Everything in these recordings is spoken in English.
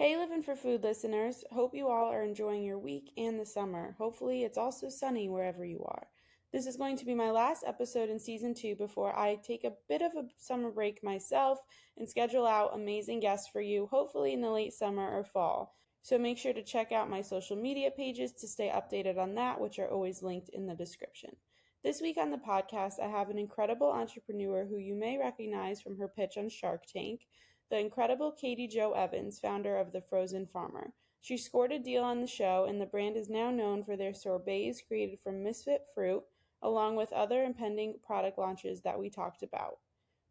Hey, Living for Food listeners. Hope you all are enjoying your week and the summer. Hopefully, it's also sunny wherever you are. This is going to be my last episode in season 2 before I take a bit of a summer break myself and schedule out amazing guests for you, hopefully in the late summer or fall. So make sure to check out my social media pages to stay updated on that, which are always linked in the description. This week on the podcast, I have an incredible entrepreneur who you may recognize from her pitch on Shark Tank, the incredible Katey Jo Evans, founder of The Frozen Farmer. She scored a deal on the show, and the brand is now known for their sorbets created from misfit fruit, along with other impending product launches that we talked about.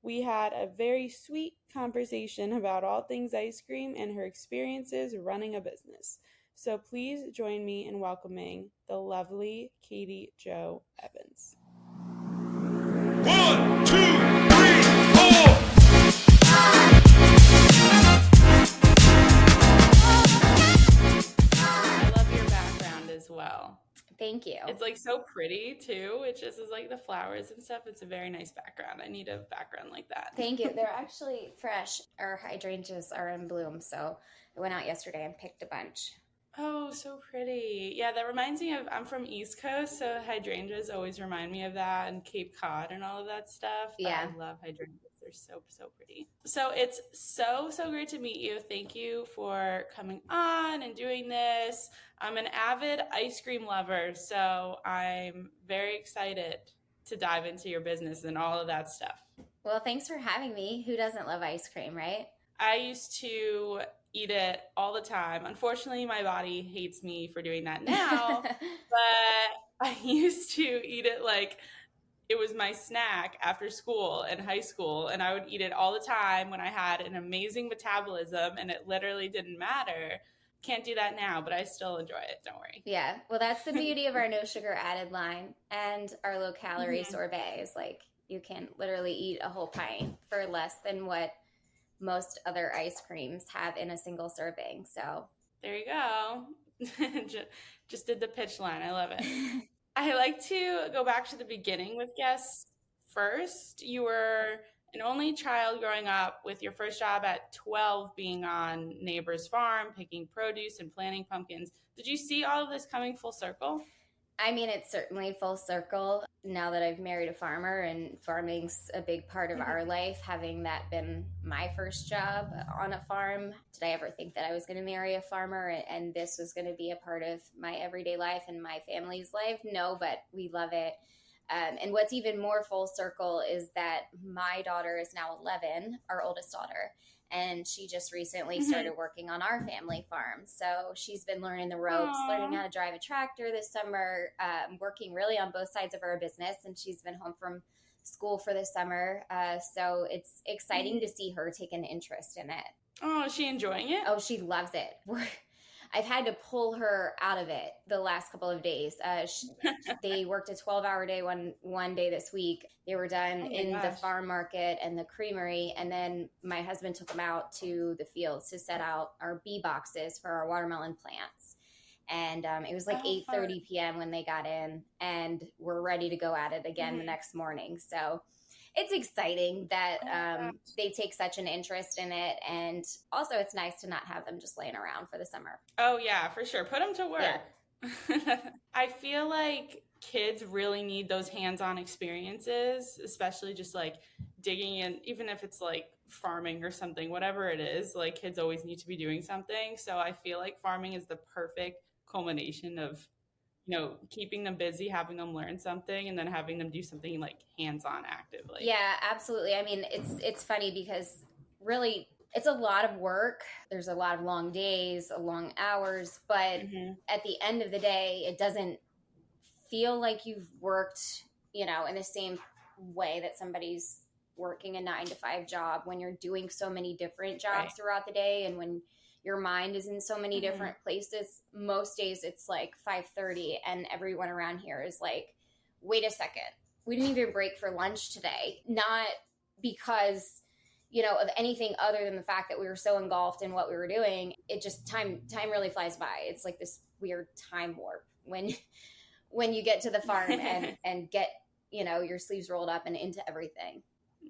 We had a very sweet conversation about all things ice cream and her experiences running a business. So please join me in welcoming the lovely Katey Jo Evans. 1, 2, 3, 4. I love your background as well. Thank you. It's like so pretty too. It just is like the flowers and stuff. It's a very nice background. I need a background like that. Thank you. They're actually fresh. Our hydrangeas are in bloom, so I went out yesterday and picked a bunch. Oh, so pretty. Yeah, that reminds me of, I'm from East Coast, so hydrangeas always remind me of that, and Cape Cod and all of that stuff. But Yeah. I love hydrangeas. They're so pretty. So it's so great to meet you. Thank you for coming on and doing this. I'm an avid ice cream lover, so I'm very excited to dive into your business and all of that stuff. Well, thanks for having me. Who doesn't love ice cream, right? I used to eat it all the time. Unfortunately, my body hates me for doing that now, but I used to eat it like it was my snack after school in high school, and I would eat it all the time when I had an amazing metabolism, and it literally didn't matter. Can't do that now, but I still enjoy it. Don't worry. Yeah. Well, that's the beauty of our no sugar added line and our low calorie sorbets. Like, you can literally eat a whole pint for less than what most other ice creams have in a single serving. So there you go. Just did the pitch line. I love it. I like to go back to the beginning with guests first. You were an only child growing up, with your first job at 12 being on neighbor's farm, picking produce and planting pumpkins. Did you see all of this coming full circle? I mean, it's certainly full circle now that I've married a farmer, and farming's a big part of our life. Having that been my first job on a farm, did I ever think that I was going to marry a farmer and this was going to be a part of my everyday life and my family's life? No, but we love it. And what's even more full circle is that my daughter is now 11, our oldest daughter, and she just recently started working on our family farm. So she's been learning the ropes, learning how to drive a tractor this summer, working really on both sides of our business. And she's been home from school for the summer. So it's exciting to see her take an interest in it. Oh, is she enjoying it? Oh, she loves it. I've had to pull her out of it the last couple of days. They worked a 12-hour day one day this week. They were done the farm market and the creamery, and then my husband took them out to the fields to set out our bee boxes for our watermelon plants. And it was like 8:30 p.m. when they got in, and we're ready to go at it again the next morning. So it's exciting that they take such an interest in it. And also it's nice to not have them just laying around for the summer. Oh, yeah, for sure. Put them to work. Yeah. I feel like kids really need those hands-on experiences, especially just like digging in, even if it's like farming or something, whatever it is, like kids always need to be doing something. So I feel like farming is the perfect culmination of, you know, keeping them busy, having them learn something, and then having them do something like hands-on actively. Yeah, absolutely. I mean, it's funny because really it's a lot of work. There's a lot of long days, long hours, but at the end of the day, it doesn't feel like you've worked, you know, in the same way that somebody's working a 9-to-5 job when you're doing so many different jobs throughout the day, and when your mind is in so many different places. Most days it's like 5:30 and everyone around here is like, wait a second, we didn't even break for lunch today. Not because, you know, of anything other than the fact that we were so engulfed in what we were doing. It just, time really flies by. It's like this weird time warp when you get to the farm and get, you know, your sleeves rolled up and into everything.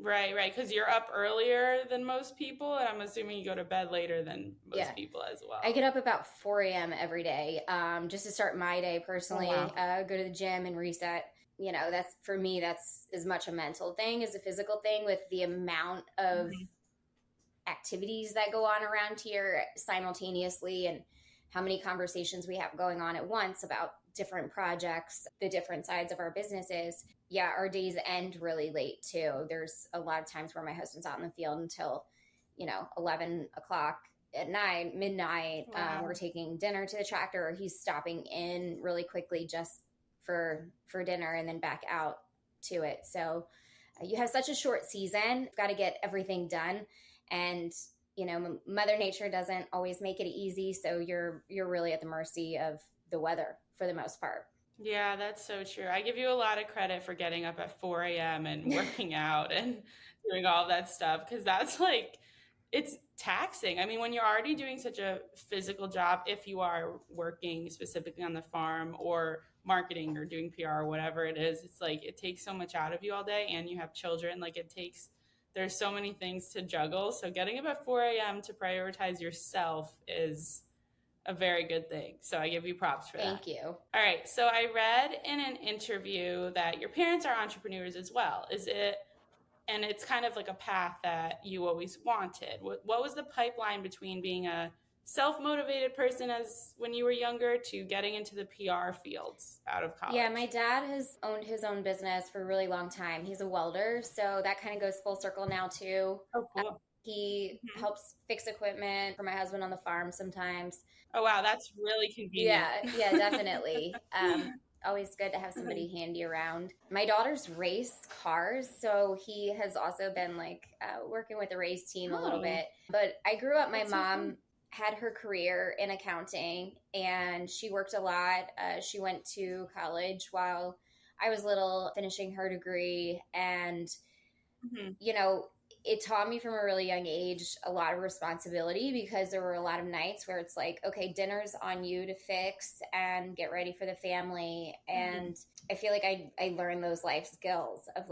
Right. Because you're up earlier than most people, and I'm assuming you go to bed later than most people as well. I get up about 4 a.m. every day, just to start my day personally. Oh, wow. Go to the gym and reset. You know, that's for me. That's as much a mental thing as a physical thing. With the amount of activities that go on around here simultaneously, and how many conversations we have going on at once about different projects, the different sides of our businesses. Yeah, our days end really late too. There's a lot of times where my husband's out in the field until, 11 o'clock at night, midnight. Wow. We're taking dinner to the tractor, or he's stopping in really quickly just for dinner and then back out to it. So you have such a short season. You've got to get everything done. And Mother Nature doesn't always make it easy, so you're really at the mercy of the weather for the most part. Yeah, that's so true. I give you a lot of credit for getting up at 4 a.m. and working out and doing all that stuff, because that's it's taxing. I mean, when you're already doing such a physical job, if you are working specifically on the farm or marketing or doing PR or whatever it is, it's it takes so much out of you all day, and you have children. There's so many things to juggle. So getting up at 4 a.m. to prioritize yourself is a very good thing. So I give you props for that. Thank you. All right. So I read in an interview that your parents are entrepreneurs as well. Is it? And it's kind of like a path that you always wanted. What was the pipeline between being a self-motivated person as when you were younger to getting into the PR fields out of college? Yeah, my dad has owned his own business for a really long time. He's a welder, so that kind of goes full circle now too. Oh, cool. He helps fix equipment for my husband on the farm sometimes. Oh, wow. That's really convenient. Yeah, definitely. Always good to have somebody handy around. My daughters race cars, so he has also been working with the race team a little bit. But I grew up, my mom had her career in accounting, and she worked a lot. She went to college while I was little, finishing her degree. And, it taught me from a really young age a lot of responsibility, because there were a lot of nights where it's okay, dinner's on you to fix and get ready for the family. And I feel like I learned those life skills of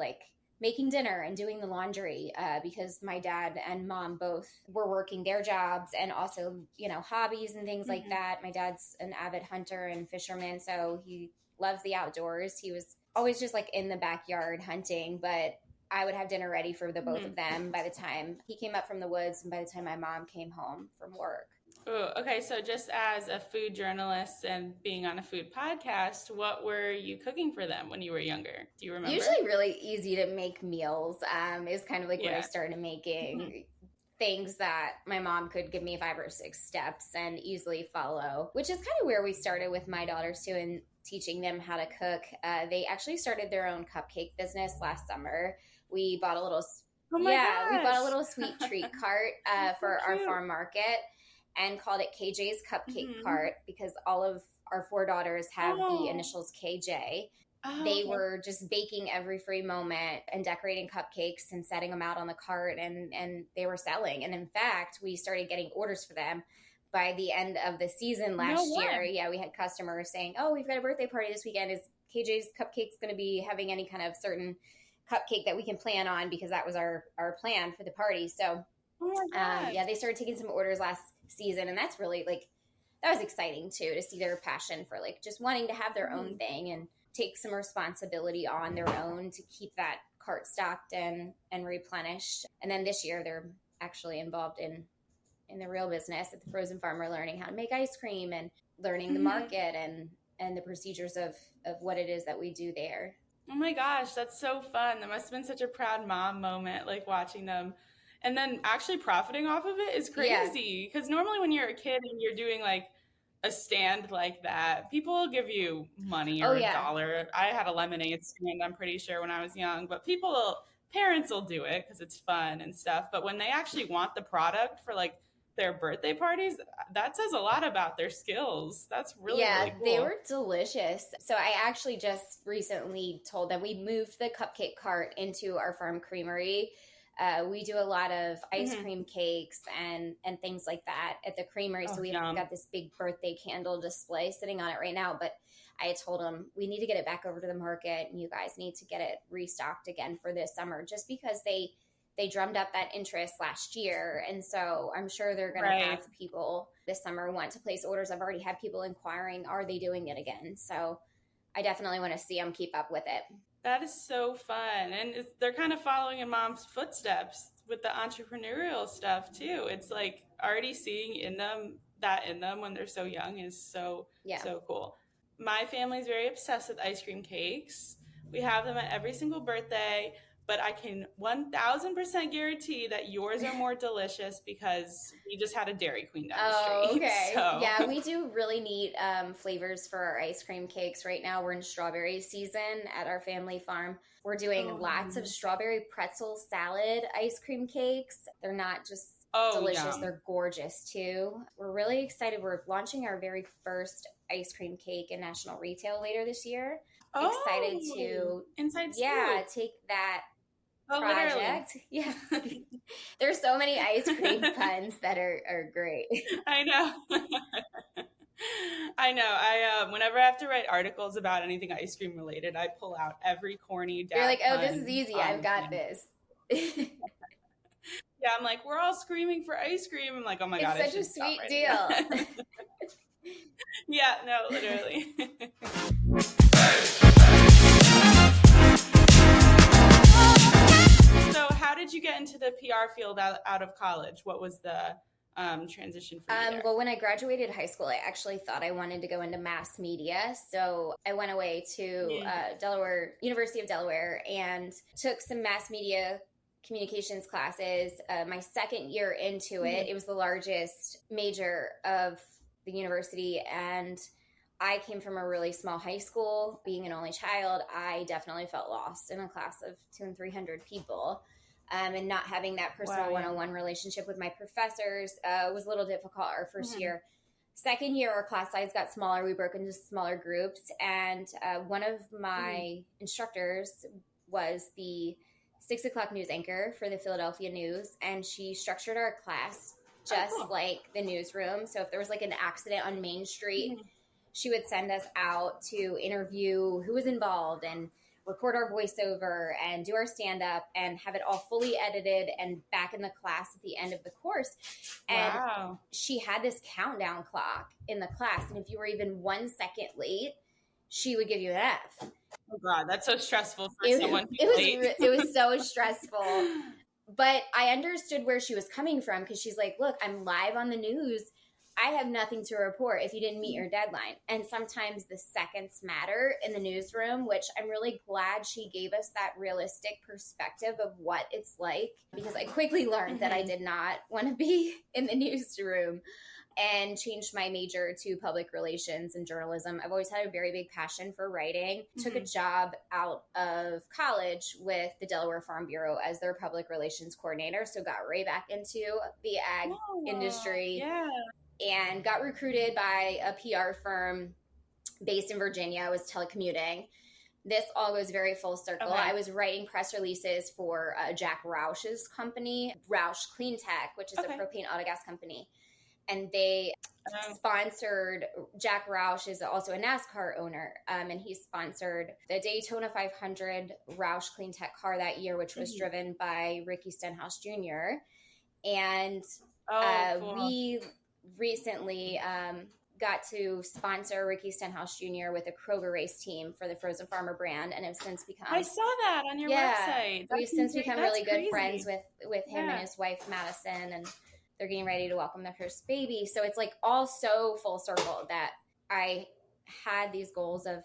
making dinner and doing the laundry, because my dad and mom both were working their jobs, and also, hobbies and things like that. My dad's an avid hunter and fisherman, so he loves the outdoors. He was always just in the backyard hunting, but I would have dinner ready for the both of them by the time he came up from the woods and by the time my mom came home from work. Ooh, okay, so just as a food journalist and being on a food podcast, what were you cooking for them when you were younger? Do you remember? Usually really easy to make meals. Is kind of when I started making things that my mom could give me 5 or 6 steps and easily follow, which is kind of where we started with my daughters too, and teaching them how to cook. They actually started their own cupcake business last summer. We bought a little, we bought a little sweet treat cart for our farm market, and called it KJ's Cupcake Cart, because all of our 4 daughters have the initials KJ. They were just baking every free moment and decorating cupcakes and setting them out on the cart, and they were selling. And in fact, we started getting orders for them by the end of the season last year. Yeah, we had customers saying, "Oh, we've got a birthday party this weekend. Is KJ's Cupcakes going to be having any kind of certain cupcake that we can plan on?" Because that was our plan for the party. So they started taking some orders last season, and that's really that was exciting too, to see their passion for just wanting to have their own thing and take some responsibility on their own to keep that cart stocked and replenished. And then this year they're actually involved in the real business at the frozen farmer, learning how to make ice cream and learning the market and the procedures of what it is that we do there. Oh my gosh, that's so fun. That must have been such a proud mom moment, watching them. And then actually profiting off of it is crazy. Because normally when you're a kid and you're doing a stand like that, people will give you money or $1. I had a lemonade stand, I'm pretty sure, when I was young. But parents will do it because it's fun and stuff. But when they actually want the product for their birthday parties, that says a lot about their skills. That's really cool. They were delicious. So I actually just recently told them we moved the cupcake cart into our farm creamery. We do a lot of ice cream cakes and things like that at the creamery. So we've got this big birthday candle display sitting on it right now. But I told them we need to get it back over to the market, and you guys need to get it restocked again for this summer, just because they they drummed up that interest last year. And so I'm sure they're going to Right. have people this summer want to place orders. I've already had people inquiring, are they doing it again? So I definitely want to see them keep up with it. That is so fun. And they're kind of following in mom's footsteps with the entrepreneurial stuff too. It's like already seeing in them when they're so young is so cool. My family's very obsessed with ice cream cakes. We have them at every single birthday, but I can 1000% guarantee that yours are more delicious because we just had a Dairy Queen down the street. Okay. So. Yeah, we do really neat flavors for our ice cream cakes. Right now we're in strawberry season at our family farm. We're doing lots of strawberry pretzel salad ice cream cakes. They're not just delicious, yum. They're gorgeous too. We're really excited. We're launching our very first ice cream cake in national retail later this year. Excited to take that project. Literally. Yeah. There's so many ice cream puns that are great. I know. I know. Whenever I have to write articles about anything ice cream related, I pull out every corny dad You're like, oh, pun. this is easy. I've got this. Yeah, I'm like, we're all screaming for ice cream. I'm like, oh my God. It's such a sweet deal. Yeah, no, literally. So how did you get into the PR field out of college? What was the transition for you there? Well, when I graduated high school, I actually thought I wanted to go into mass media. So I went away to University of Delaware and took some mass media communications classes. My second year into it, it was the largest major of the university, and I came from a really small high school. Being an only child, I definitely felt lost in a class of 200 and 300 people. And not having that personal one-on-one relationship with my professors was a little difficult our first year. Second year, our class size got smaller. We broke into smaller groups. And one of my instructors was the 6 o'clock news anchor for the Philadelphia News. And she structured our class just like the newsroom. So if there was like an accident on Main Street, she would send us out to interview who was involved and record our voiceover and do our stand-up and have it all fully edited and back in the class at the end of the course. And she had this countdown clock in the class. And if you were even 1 second late, she would give you an F. Oh God, that's so stressful for someone who's late. It was so stressful. But I understood where she was coming from because she's like, look, I'm live on the news. I have nothing to report if you didn't meet your deadline. And sometimes the seconds matter in the newsroom, which I'm really glad she gave us that realistic perspective of what it's like, because I quickly learned that I did not want to be in the newsroom, and changed my major to public relations and journalism. I've always had a very big passion for writing. Took a job out of college with the Delaware Farm Bureau as their public relations coordinator. So got right back into the ag industry. And got recruited by a PR firm based in Virginia. I was telecommuting. This all goes very full circle. I was writing press releases for Jack Roush's company, Roush Clean Tech, which is a propane autogas company. And they sponsored, Jack Roush is also a NASCAR owner, and he sponsored the Daytona 500 Roush Clean Tech car that year, which was driven by Ricky Stenhouse Jr. And we recently got to sponsor Ricky Stenhouse Jr. with a Kroger race team for the Frozen Farmer brand, and have since become. I saw that on your website. We've since become really good friends with him and his wife Madison, and they're getting ready to welcome their first baby. So it's like all so full circle that I had these goals of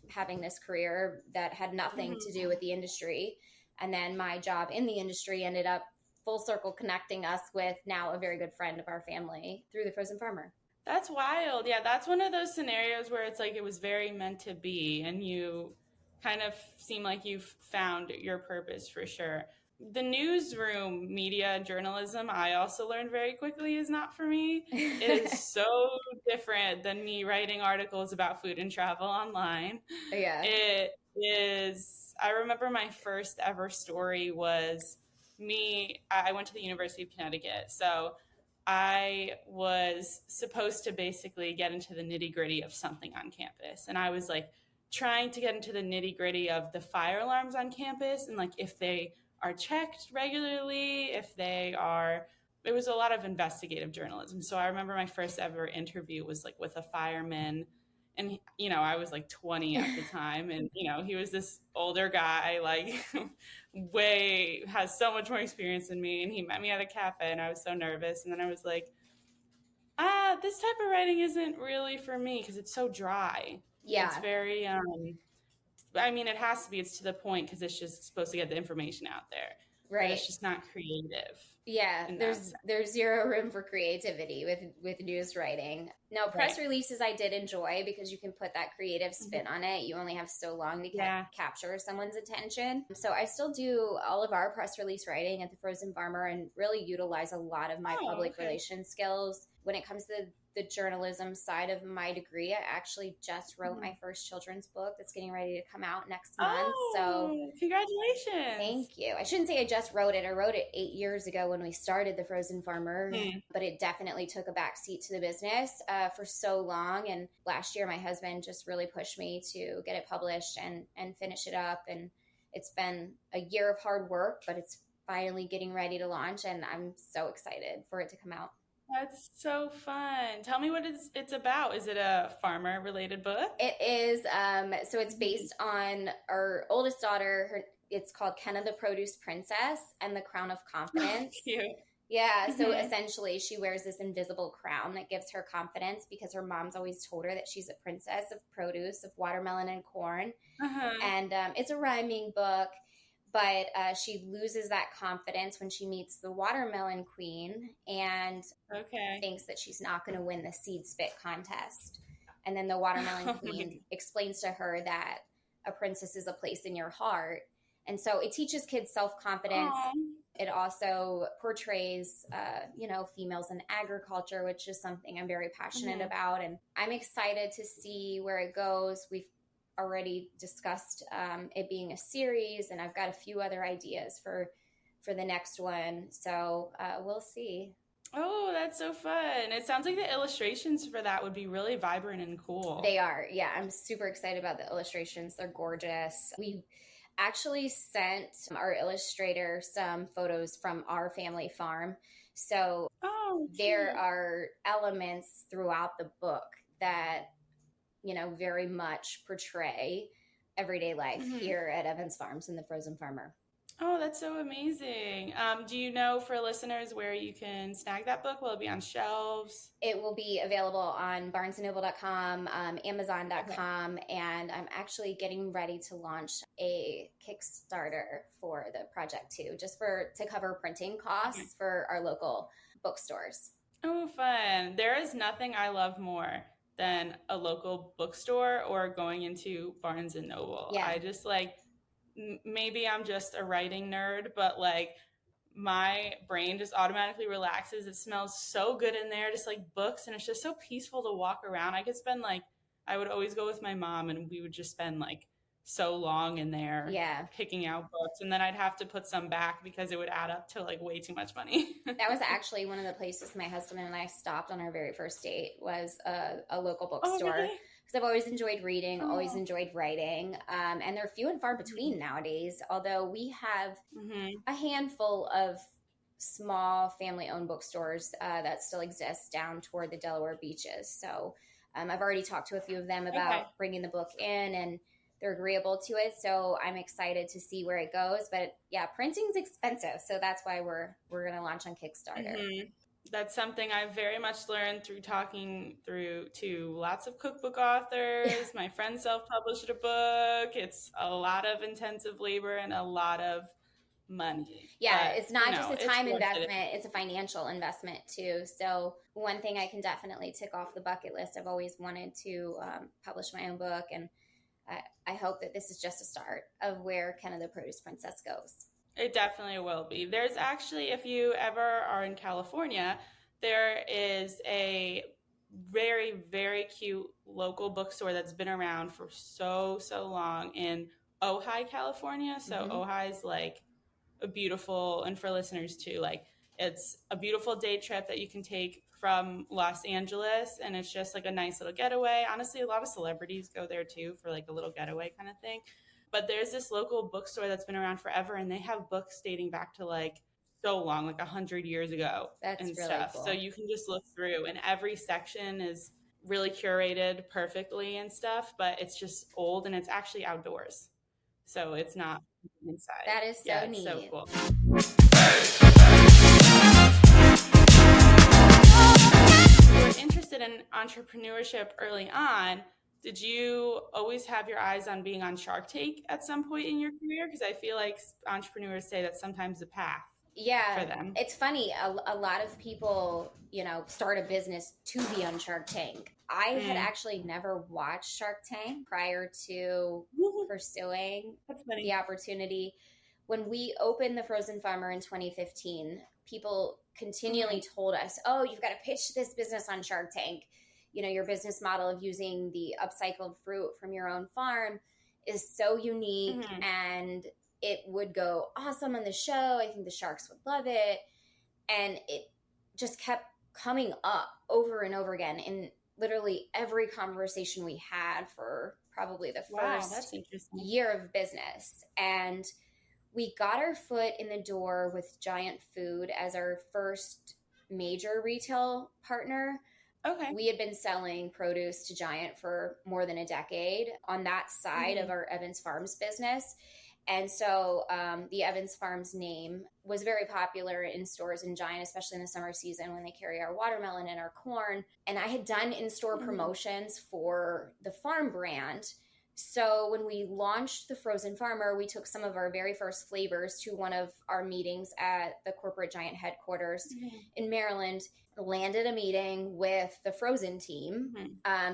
having this career that had nothing to do with the industry, and then my job in the industry ended up full circle connecting us with now a very good friend of our family through the Frozen Farmer. That's wild. Yeah, that's one of those scenarios where it's like it was very meant to be, and you kind of seem like you've found your purpose for sure. The newsroom media journalism, I also learned very quickly, is not for me. It is so different than me writing articles about food and travel online. Yeah. It is. I remember my first ever story was I went to the University of Connecticut. So I was supposed to basically get into the nitty gritty of something on campus. And I was like trying to get into the nitty gritty of the fire alarms on campus and like if they are checked regularly, if they are. It was a lot of investigative journalism. So I remember my first ever interview was like with a fireman, and I was like 20 at the time, and he was this older guy, like way has so much more experience than me, and he met me at a cafe, and I was so nervous, and then I was like, this type of writing isn't really for me because it's so dry. Yeah. It's very I mean, it has to be. It's to the point because it's just supposed to get the information out there. Right. But it's just not creative. Yeah, there's zero room for creativity with news writing. Now, press releases I did enjoy because you can put that creative spin on it. You only have so long to capture someone's attention. So I still do all of our press release writing at the Frozen Farmer and really utilize a lot of my public relations skills. When it comes to the journalism side of my degree, I actually just wrote my first children's book that's getting ready to come out next month. So congratulations. Thank you. I shouldn't say I just wrote it. I wrote it 8 years ago when we started the Frozen Farmer, but it definitely took a backseat to the business for so long. And last year, my husband just really pushed me to get it published and finish it up. And it's been a year of hard work, but it's finally getting ready to launch. And I'm so excited for it to come out. That's so fun. Tell me what it's about. Is it a farmer-related book? It is. So it's based on our oldest daughter. It's called Kenna the Produce Princess and the Crown of Confidence. Cute. Yeah, so essentially she wears this invisible crown that gives her confidence because her mom's always told her that she's a princess of produce, of watermelon and corn. And it's a rhyming book. But she loses that confidence when she meets the watermelon queen and thinks that she's not going to win the seed spit contest. And then the watermelon queen explains to her that a princess is a place in your heart. And so it teaches kids self-confidence. It also portrays, females in agriculture, which is something I'm very passionate about. And I'm excited to see where it goes. We've already discussed it being a series, and I've got a few other ideas for the next one. So we'll see. Oh, that's so fun. It sounds like the illustrations for that would be really vibrant and cool. They are. Yeah, I'm super excited about the illustrations. They're gorgeous. We actually sent our illustrator some photos from our family farm. So there are elements throughout the book that very much portray everyday life here at Evans Farms and the Frozen Farmer. Oh, that's so amazing. Do you know, for listeners, where you can snag that book? Will it be on shelves? It will be available on barnesandnoble.com, amazon.com, and I'm actually getting ready to launch a Kickstarter for the project too, just to cover printing costs for our local bookstores. Oh, fun. There is nothing I love more than a local bookstore or going into Barnes and Noble. Yeah. I just maybe I'm just a writing nerd, but my brain just automatically relaxes. It smells so good in there, just books, and it's just so peaceful to walk around. I could spend I would always go with my mom, and we would just spend so long in there picking out books, and then I'd have to put some back because it would add up to way too much money. That was actually one of the places my husband and I stopped on our very first date, was a local bookstore. Really? Because I've always enjoyed reading, always enjoyed writing, and they're few and far between nowadays, although we have a handful of small family-owned bookstores that still exist down toward the Delaware beaches. So I've already talked to a few of them about bringing the book in, and they're agreeable to it. So I'm excited to see where it goes. But yeah, printing's expensive. So that's why we're going to launch on Kickstarter. That's something I've very much learned through talking to lots of cookbook authors. My friend self-published a book. It's a lot of intensive labor and a lot of money. Yeah, but, it's not just a time investment, it's a financial investment too. So one thing I can definitely tick off the bucket list, I've always wanted to publish my own book, and I hope that this is just a start of where Kenna the Produce Princess goes. It definitely will be. There's actually, if you ever are in California, there is a very, very cute local bookstore that's been around for so long in Ojai, California. So Ojai is a beautiful, and for listeners too, it's a beautiful day trip that you can take from Los Angeles, and it's just a nice little getaway. Honestly, a lot of celebrities go there too for a little getaway kind of thing. but there's this local bookstore that's been around forever, and they have books dating back to like so long, like 100 years ago That's and really stuff. cool. So you can just look through, and every section is really curated perfectly and stuff, but it's just old and it's actually outdoors. So it's not inside. That is so neat. So cool. You were interested in entrepreneurship early on. Did you always have your eyes on being on Shark Tank at some point in your career? Because I feel like entrepreneurs say that's sometimes the path for them. It's funny. A lot of people, start a business to be on Shark Tank. I had actually never watched Shark Tank prior to pursuing the opportunity. When we opened the Frozen Farmer in 2015, people continually told us, oh, you've got to pitch this business on Shark Tank. Your business model of using the upcycled fruit from your own farm is so unique and it would go awesome on the show. I think the sharks would love it. And it just kept coming up over and over again in literally every conversation we had for probably the first year of business. And we got our foot in the door with Giant Food as our first major retail partner. Okay. We had been selling produce to Giant for more than a decade on that side of our Evans Farms business. And so the Evans Farms name was very popular in stores in Giant, especially in the summer season when they carry our watermelon and our corn. And I had done in-store promotions for the farm brand. So when we launched the Frozen Farmer, we took some of our very first flavors to one of our meetings at the corporate Giant headquarters in Maryland, landed a meeting with the Frozen team,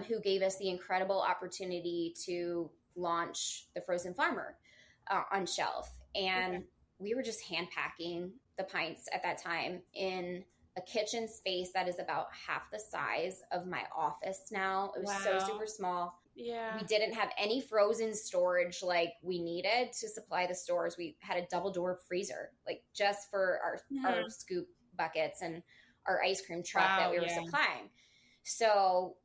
who gave us the incredible opportunity to launch the Frozen Farmer on shelf. And we were just hand packing the pints at that time in a kitchen space that is about half the size of my office now. It was so super small. Yeah. We didn't have any frozen storage like we needed to supply the stores. We had a double door freezer, like just for our scoop buckets and our ice cream truck that we were supplying. So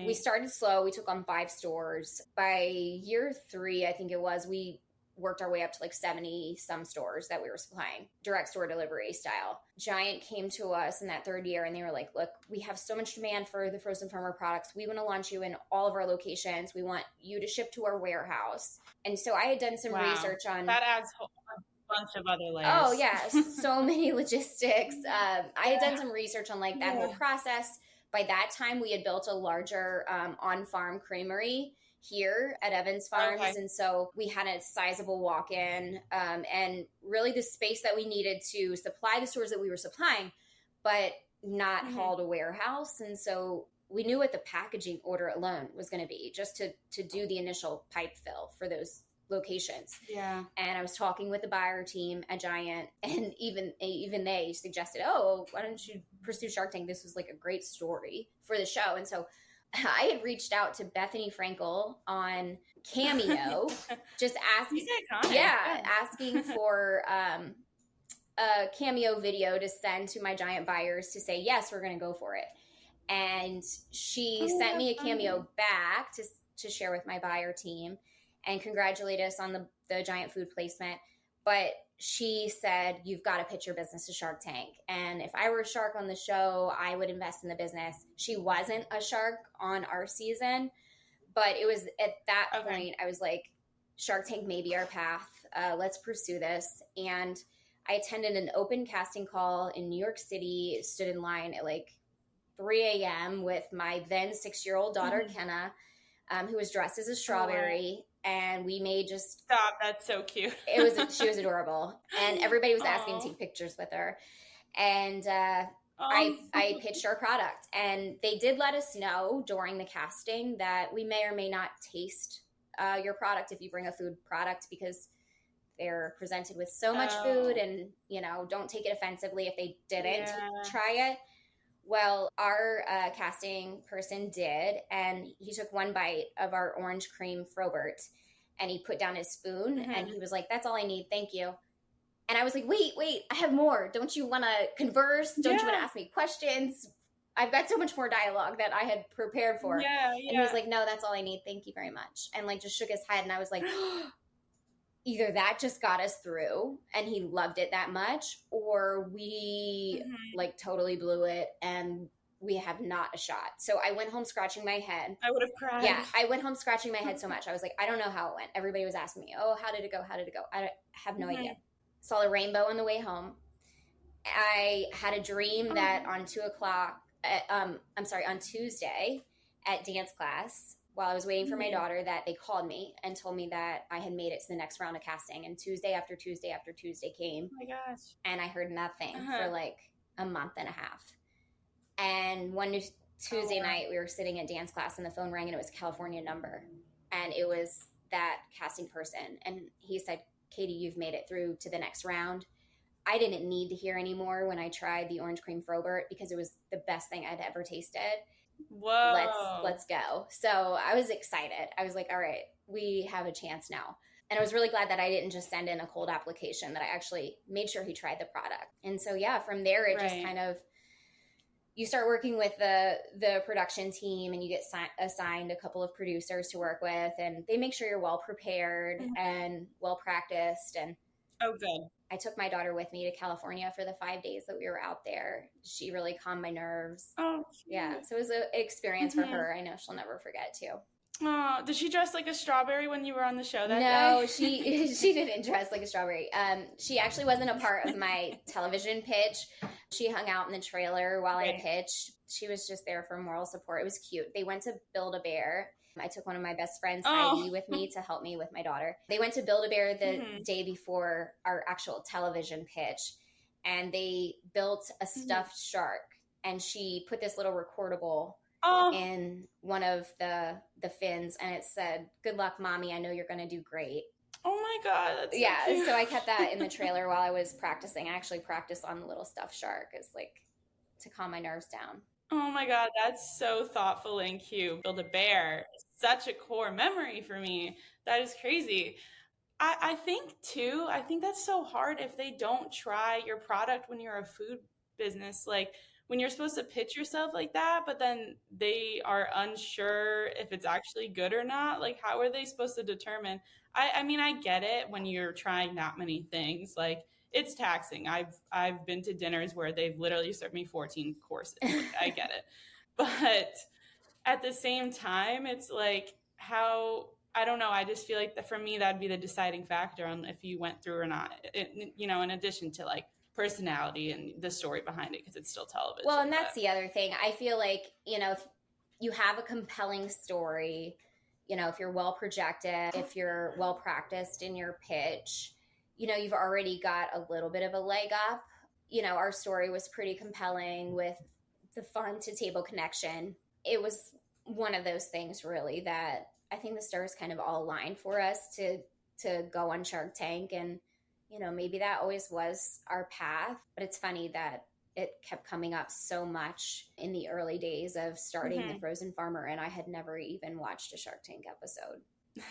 we started slow. We took on 5 stores. By year 3, I think it was, we worked our way up to like 70 some stores that we were supplying, direct store delivery style. Giant came to us in that 3rd year and they were like, look, we have so much demand for the Frozen Farmer products. We want to launch you in all of our locations. We want you to ship to our warehouse. And so I had done some research on that. Adds a bunch of other layers. Oh yeah, so many logistics. I had done some research on like that whole process. By that time we had built a larger on-farm creamery here at Evans Farms. And so we had a sizable walk-in and really the space that we needed to supply the stores that we were supplying, but not haul to warehouse. And so we knew what the packaging order alone was going to be just to do the initial pipe fill for those locations. Yeah. And I was talking with the buyer team at Giant, and even they suggested, oh, why don't you pursue Shark Tank? This was like a great story for the show. And so I had reached out to Bethany Frankel on Cameo, just asking, asking for a Cameo video to send to my Giant buyers to say, yes, we're going to go for it. And she sent me a Cameo back to share with my buyer team and congratulate us on the Giant Food placement. But she said, you've got to pitch your business to Shark Tank. And if I were a shark on the show, I would invest in the business. She wasn't a shark on our season, but it was at that point, I was like, Shark Tank may be our path. Let's pursue this. And I attended an open casting call in New York City, stood in line at like 3 a.m. with my then 6-year-old daughter, Kenna, who was dressed as a strawberry. And we made just stop. That's so cute. She was adorable, and everybody was asking to take pictures with her. And I pitched our product, and they did let us know during the casting that we may or may not taste your product if you bring a food product, because they're presented with so much food, and don't take it offensively if they didn't try it. Well, our casting person did, and he took one bite of our orange cream Frobert, and he put down his spoon, and he was like, that's all I need, thank you. And I was like, wait, I have more. Don't you want to converse? Don't you want to ask me questions? I've got so much more dialogue that I had prepared for. And he was like, no, that's all I need, thank you very much. And like just shook his head, and I was like, either that just got us through and he loved it that much, or we like totally blew it and we have not a shot. So I went home scratching my head. I would have cried. Yeah, I went home scratching my head so much. I was like, I don't know how it went. Everybody was asking me, oh, how did it go? How did it go? I have no idea. Saw a rainbow on the way home. I had a dream that on 2:00, on Tuesday at dance class, while I was waiting for my daughter, that they called me and told me that I had made it to the next round of casting. And Tuesday after Tuesday after Tuesday came. Oh my gosh. And I heard nothing for like a month and a half. And one Tuesday night, we were sitting at dance class and the phone rang and it was a California number. And it was that casting person. And he said, Katey, you've made it through to the next round. I didn't need to hear anymore when I tried the orange cream Frobert because it was the best thing I'd ever tasted. Whoa. Let's go. So I was excited. I was like, all right, we have a chance now. And I was really glad that I didn't just send in a cold application, that I actually made sure he tried the product. And so, yeah, from there, it just kind of, you start working with the production team and you get assigned a couple of producers to work with, and they make sure you're well prepared and well practiced. And oh, good. I took my daughter with me to California for the 5 days that we were out there. She really calmed my nerves. Oh, cute. Yeah. So it was an experience for her. I know she'll never forget too. Oh, did she dress like a strawberry when you were on the show that day? No, she didn't dress like a strawberry. She actually wasn't a part of my television pitch. She hung out in the trailer while I pitched. She was just there for moral support. It was cute. They went to Build-A-Bear. I took one of my best friends, Heidi, with me to help me with my daughter. They went to Build-A-Bear the day before our actual television pitch, and they built a stuffed shark. And she put this little recordable in one of the fins, and it said, "Good luck, mommy. I know you're going to do great." Oh my God. That's so cute. So I kept that in the trailer while I was practicing. I actually practiced on the little stuffed shark as like to calm my nerves down. Oh my God, that's so thoughtful and cute. Build-A-Bear, such a core memory for me. That is crazy. I think too, I think that's so hard if they don't try your product when you're a food business. Like when you're supposed to pitch yourself like that, but then they are unsure if it's actually good or not. Like how are they supposed to determine? I mean, I get it when you're trying that many things. Like it's taxing. I've been to dinners where they've literally served me 14 courses. Like, I get it. But at the same time, it's like how, I don't know. I just feel like for me, that'd be the deciding factor on if you went through or not, in addition to like personality and the story behind it, because it's still television. Well, and that's the other thing. I feel like, if you have a compelling story, if you're well projected, if you're well practiced in your pitch, you've already got a little bit of a leg up. Our story was pretty compelling with the farm to table connection. It was one of those things really that I think the stars kind of all aligned for us to go on Shark Tank. And, maybe that always was our path. But it's funny that it kept coming up so much in the early days of starting the Frozen Farmer. And I had never even watched a Shark Tank episode.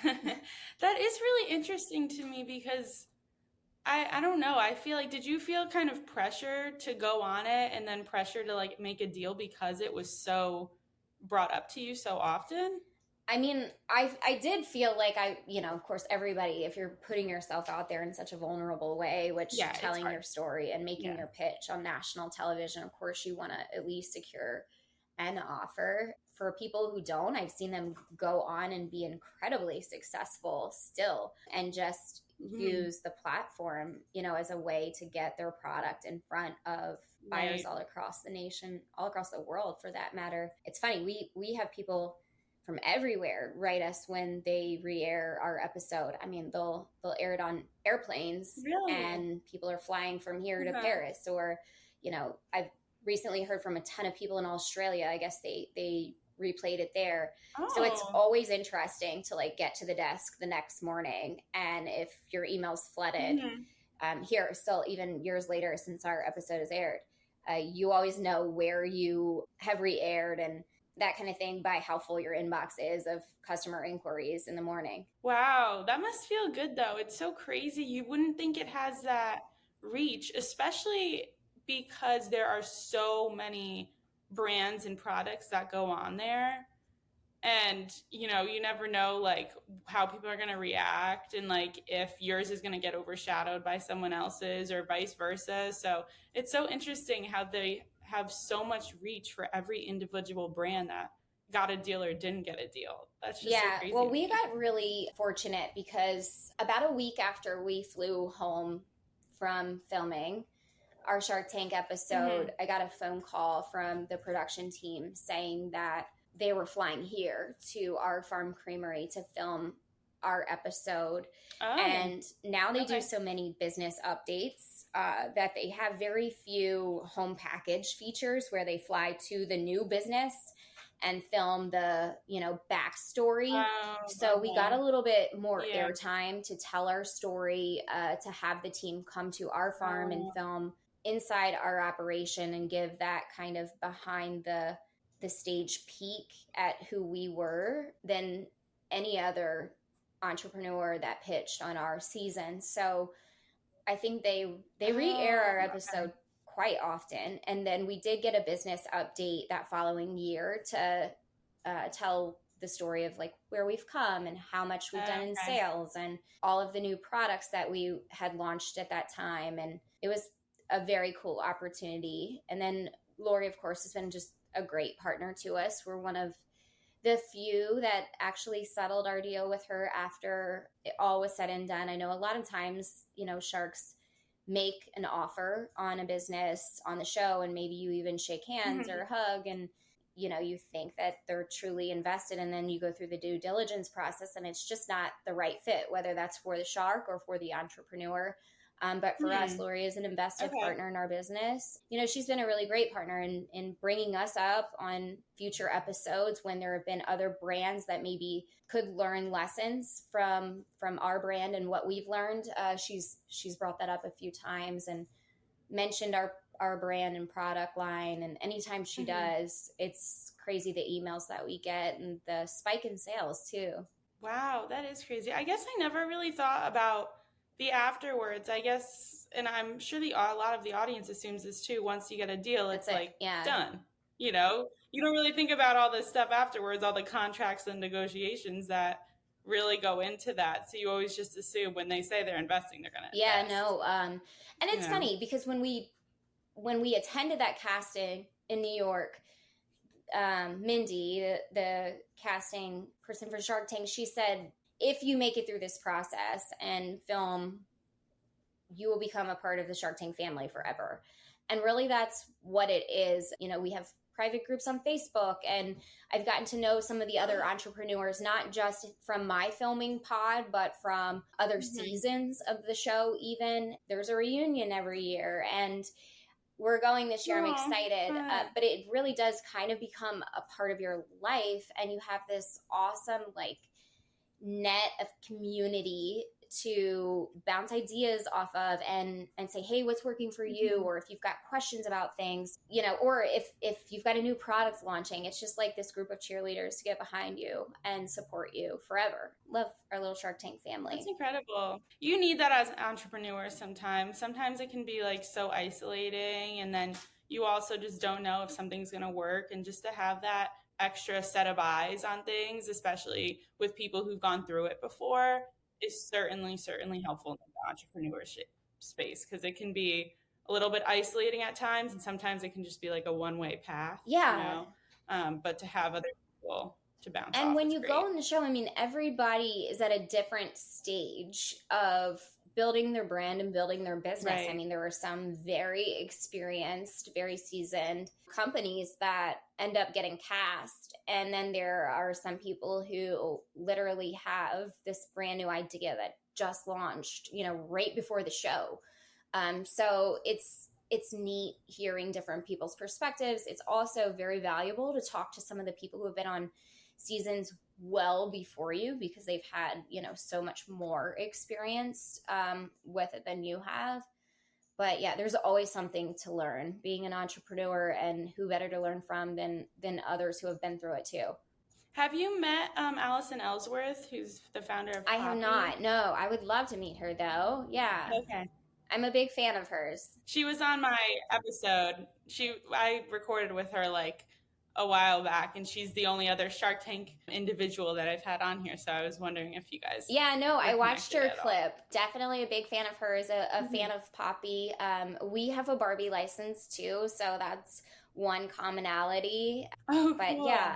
That is really interesting to me because I don't know. I feel like, did you feel kind of pressure to go on it and then pressure to like make a deal because it was so brought up to you so often? I mean, I did feel like of course, everybody, if you're putting yourself out there in such a vulnerable way, which telling your story and making your pitch on national television, of course, you want to at least secure an offer. For people who don't, I've seen them go on and be incredibly successful still and just use the platform, as a way to get their product in front of buyers all across the nation, all across the world for that matter. It's funny. We have people from everywhere write us when they re-air our episode. I mean, they'll air it on airplanes and people are flying from here to Paris, or, I've recently heard from a ton of people in Australia. I guess they replayed it there. So it's always interesting to like get to the desk the next morning. And if your email's flooded here, still even years later since our episode is aired, you always know where you have re-aired and that kind of thing by how full your inbox is of customer inquiries in the morning. Wow. That must feel good though. It's so crazy. You wouldn't think it has that reach, especially because there are so many brands and products that go on there. And you know, you never know like how people are going to react, and like if yours is going to get overshadowed by someone else's or vice versa. So it's so interesting how they have so much reach for every individual brand that got a deal or didn't get a deal. That's just so Yeah, crazy well, to we me. got really fortunate because about a week after we flew home from filming our Shark Tank episode, Mm-hmm. I got a phone call from the production team saying that they were flying here to our farm creamery to film our episode. Oh, And now they do okay. so many business updates that they have very few home package features where they fly to the new business and film the, backstory. Oh, So we got okay. a little bit more Yeah. airtime to tell our story, to have the team come to our farm and Oh, film inside our operation and give that kind of behind the stage peek at who we were than any other entrepreneur that pitched on our season. So I think they re-air oh, our okay. episode quite often, and then we did get a business update that following year to tell the story of like where we've come and how much we've done in Okay. sales and all of the new products that we had launched at that time, and it was a very cool opportunity. And then Lori, of course, has been just a great partner to us. We're one of the few that actually settled our deal with her after it all was said and done. I know a lot of times, sharks make an offer on a business on the show, and maybe you even shake hands Mm-hmm. or hug, and you think that they're truly invested, and then you go through the due diligence process and it's just not the right fit, whether that's for the shark or for the entrepreneur. But for us, Hmm. Lori is an invested Okay. partner in our business. She's been a really great partner in bringing us up on future episodes when there have been other brands that maybe could learn lessons from our brand and what we've learned. She's brought that up a few times and mentioned our brand and product line. And anytime she Mm-hmm. does, it's crazy the emails that we get and the spike in sales too. Wow, that is crazy. I guess I never really thought about the afterwards. I guess, and I'm sure a lot of the audience assumes this too. Once you get a deal, That's it's it. like Yeah. done. You know, you don't really think about all this stuff afterwards, all the contracts and negotiations that really go into that. So you always just assume when they say they're investing, they're going to Yeah, invest. no. And You it's know. funny because when we attended that casting in New York, Mindy, the casting person for Shark Tank, she said, if you make it through this process and film, you will become a part of the Shark Tank family forever. And really, that's what it is. We have private groups on Facebook, and I've gotten to know some of the other entrepreneurs, not just from my filming pod, but from other Mm-hmm. seasons of the show. Even there's a reunion every year, and we're going this year. I'm Oh, excited. fun. But it really does kind of become a part of your life, and you have this awesome, like, net of community to bounce ideas off of and say, hey, what's working for you? Mm-hmm. Or if you've got questions about things, or if you've got a new product launching, it's just like this group of cheerleaders to get behind you and support you forever. Love our little Shark Tank That's family. incredible. You need that as an entrepreneur sometimes. Sometimes it can be like so isolating, and then you also just don't know if something's going to work. And just to have that extra set of eyes on things, especially with people who've gone through it before, is certainly helpful in the entrepreneurship space because it can be a little bit isolating at times, and sometimes it can just be like a one-way path, you Yeah. know. But to have other people to bounce And off when is you go great. on the show, I mean, everybody is at a different stage of building their brand and building their business. I Right. mean, there are some very experienced, very seasoned companies that end up getting cast. And then there are some people who literally have this brand new idea that just launched, right before the show. So it's neat hearing different people's perspectives. It's also very valuable to talk to some of the people who have been on seasons well before you because they've had so much more experience with it than you have. But yeah, there's always something to learn being an entrepreneur, and who better to learn from than others who have been through it too. Have you met Allison Ellsworth, who's the founder of I have Poppy? not. No, I would love to meet her though. Yeah, Okay. I'm a big fan of hers. She was on my episode. I recorded with her like a while back, and she's the only other Shark Tank individual that I've had on here. So I was wondering if you guys. Yeah, no, I watched her connected at all. clip. Definitely a big fan of hers, a fan of Poppy. We have a Barbie license too, so that's one commonality. Oh, But cool. yeah,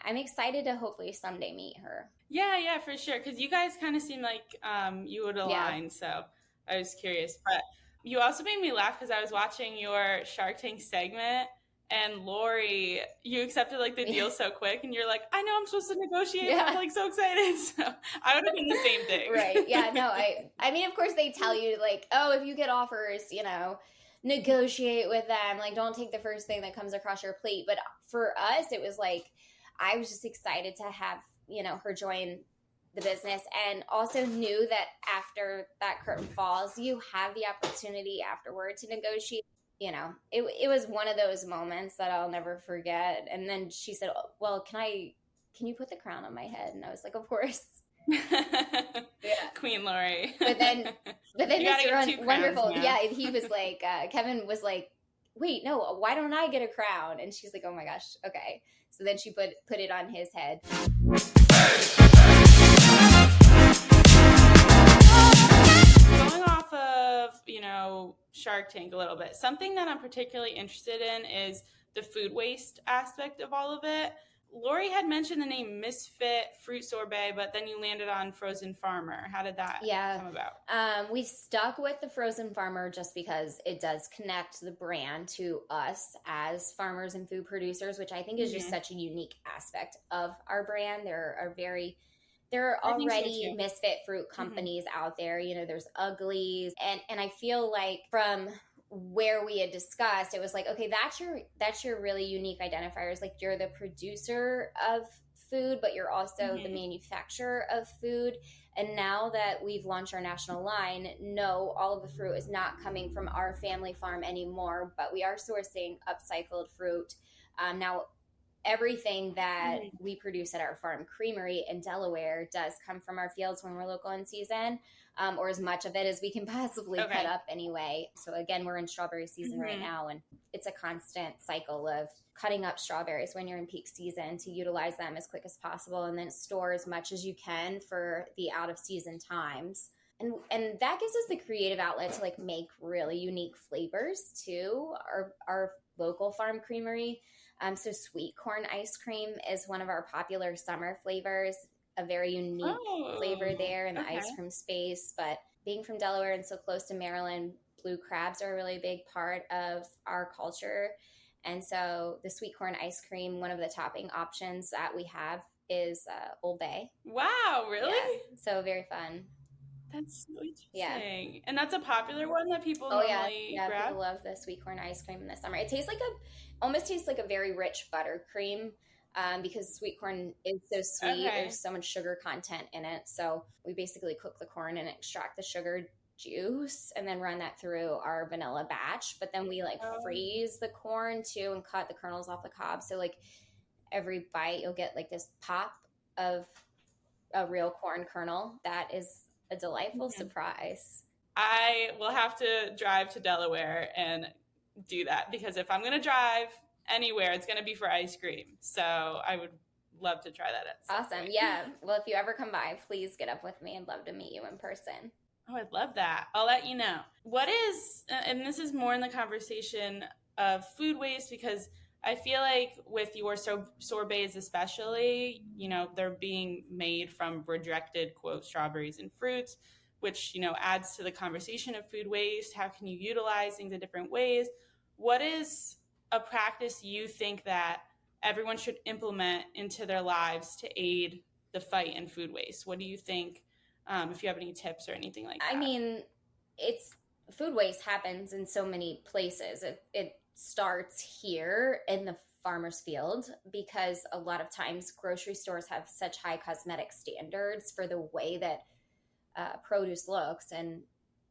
I'm excited to hopefully someday meet her. Yeah, for sure. Because you guys kind of seem like you would align. So I was curious. But you also made me laugh because I was watching your Shark Tank segment, and Lori, you accepted like the deal so quick, and you're like, I know I'm supposed to negotiate. But I'm like so excited. So I would have been the same thing. Right. Yeah. No. I mean, of course, they tell you like, oh, if you get offers, negotiate with them. Like, don't take the first thing that comes across your plate. But for us, it was like, I was just excited to have her join the business, and also knew that after that curtain falls, you have the opportunity afterward to negotiate. It was one of those moments that I'll never forget. And then she said, oh, well, can you put the crown on my head? And I was like, of course. Queen Lori. But then Mr. Wonderful, he was like, Kevin was like, wait, no, why don't I get a crown? And she's like, oh my gosh, okay. So then she put it on his head. Going off of, Shark Tank a little bit, something that I'm particularly interested in is the food waste aspect of all of it. Lori had mentioned the name Misfit Fruit Sorbet, but then you landed on Frozen Farmer. How did that come about? We stuck with the Frozen Farmer just because it does connect the brand to us as farmers and food producers, which I think is just such a unique aspect of our brand. There are already misfit fruit companies out there. There's Uglies. And I feel like from where we had discussed, it was like, okay, that's your really unique identifiers. Like, you're the producer of food, but you're also the manufacturer of food. And now that we've launched our national line, no, all of the fruit is not coming from our family farm anymore, but we are sourcing upcycled fruit. Now, everything that we produce at our farm creamery in Delaware does come from our fields when we're local in season, or as much of it as we can possibly cut up anyway. So again, we're in strawberry season right now, and it's a constant cycle of cutting up strawberries when you're in peak season to utilize them as quick as possible, and then store as much as you can for the out of season times. And that gives us the creative outlet to like make really unique flavors too. Our local farm creamery. So sweet corn ice cream is one of our popular summer flavors, a very unique flavor there in the ice cream space. But being from Delaware and so close to Maryland, blue crabs are a really big part of our culture. And so the sweet corn ice cream, one of the topping options that we have is Old Bay. Wow, really? Yeah, so very fun. That's so interesting. Yeah. And that's a popular one that people normally grab? People love the sweet corn ice cream in the summer. It tastes almost tastes like a very rich buttercream because sweet corn is so sweet. There's so much sugar content in it. So we basically cook the corn and extract the sugar juice and then run that through our vanilla batch. But then we freeze the corn too and cut the kernels off the cob. So like every bite you'll get like this pop of a real corn kernel. That is a delightful surprise. I will have to drive to Delaware and do that, because if I'm going to drive anywhere, it's going to be for ice cream. So I would love to try that at some Awesome. point. Yeah. Well, if you ever come by, please get up with me. I'd love to meet you in person. Oh, I'd love that. I'll let you know. What is, and this is more in the conversation of food waste, because I feel like with your sorbets especially, they're being made from rejected, quote, strawberries and fruits, which, adds to the conversation of food waste. How can you utilize things in different ways? What is a practice you think that everyone should implement into their lives to aid the fight in food waste? What do you think, if you have any tips or anything like that? I mean, food waste happens in so many places. It starts here in the farmer's field, because a lot of times grocery stores have such high cosmetic standards for the way that produce looks, and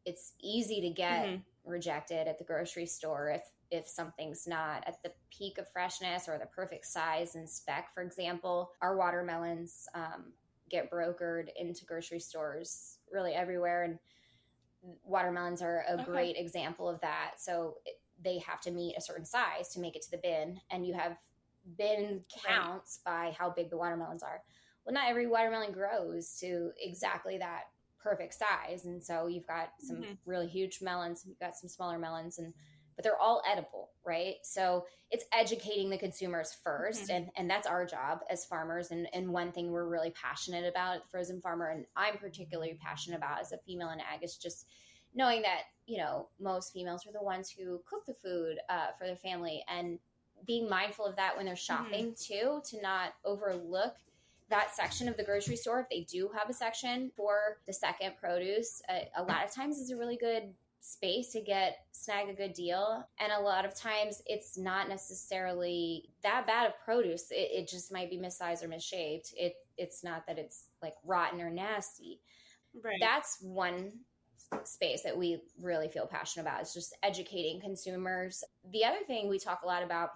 it's easy to get rejected at the grocery store if something's not at the peak of freshness or the perfect size and spec. For example, our watermelons get brokered into grocery stores really everywhere, and watermelons are a great example of that. So they have to meet a certain size to make it to the bin, and you have bin counts by how big the watermelons are. Well, not every watermelon grows to exactly that perfect size. And so you've got some really huge melons, you've got some smaller melons, but they're all edible, right? So it's educating the consumers first. And that's our job as farmers. And one thing we're really passionate about at the Frozen Farmer, and I'm particularly passionate about as a female in ag, is just knowing that, most females are the ones who cook the food for their family, and being mindful of that when they're shopping too, to not overlook that section of the grocery store. If they do have a section for the second produce, a lot of times is a really good space to snag a good deal. And a lot of times it's not necessarily that bad of produce. It just might be missized or misshaped. It's not that it's like rotten or nasty. Right. That's one space that we really feel passionate about, is just educating consumers. The other thing we talk a lot about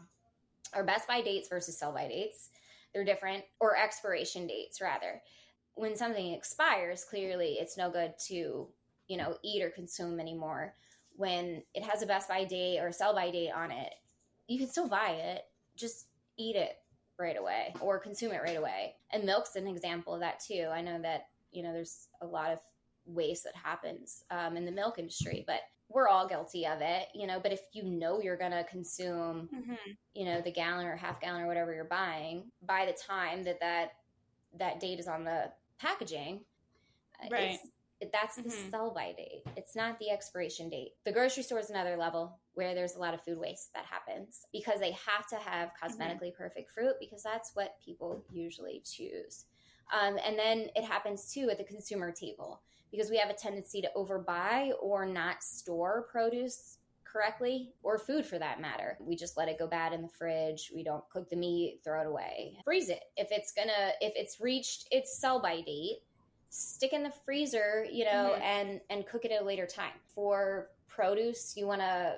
are best by dates versus sell by dates. They're different, or expiration dates rather. When something expires, clearly it's no good to, eat or consume anymore. When it has a best by date or a sell by date on it, you can still buy it, just eat it right away or consume it right away. And milk's an example of that too. I know that, there's a lot of waste that happens in the milk industry, but we're all guilty of it, but if you're going to consume, the gallon or half gallon or whatever you're buying, by the time that date is on the packaging, right. That's the sell by date. It's not the expiration date. The grocery store is another level where there's a lot of food waste that happens because they have to have cosmetically perfect fruit, because that's what people usually choose. And then it happens too at the consumer table, because we have a tendency to overbuy or not store produce correctly, or food for that matter. We just let it go bad in the fridge. We don't cook the meat, throw it away. Freeze it. If it's reached its sell by date, stick in the freezer, and cook it at a later time. For produce, you want to,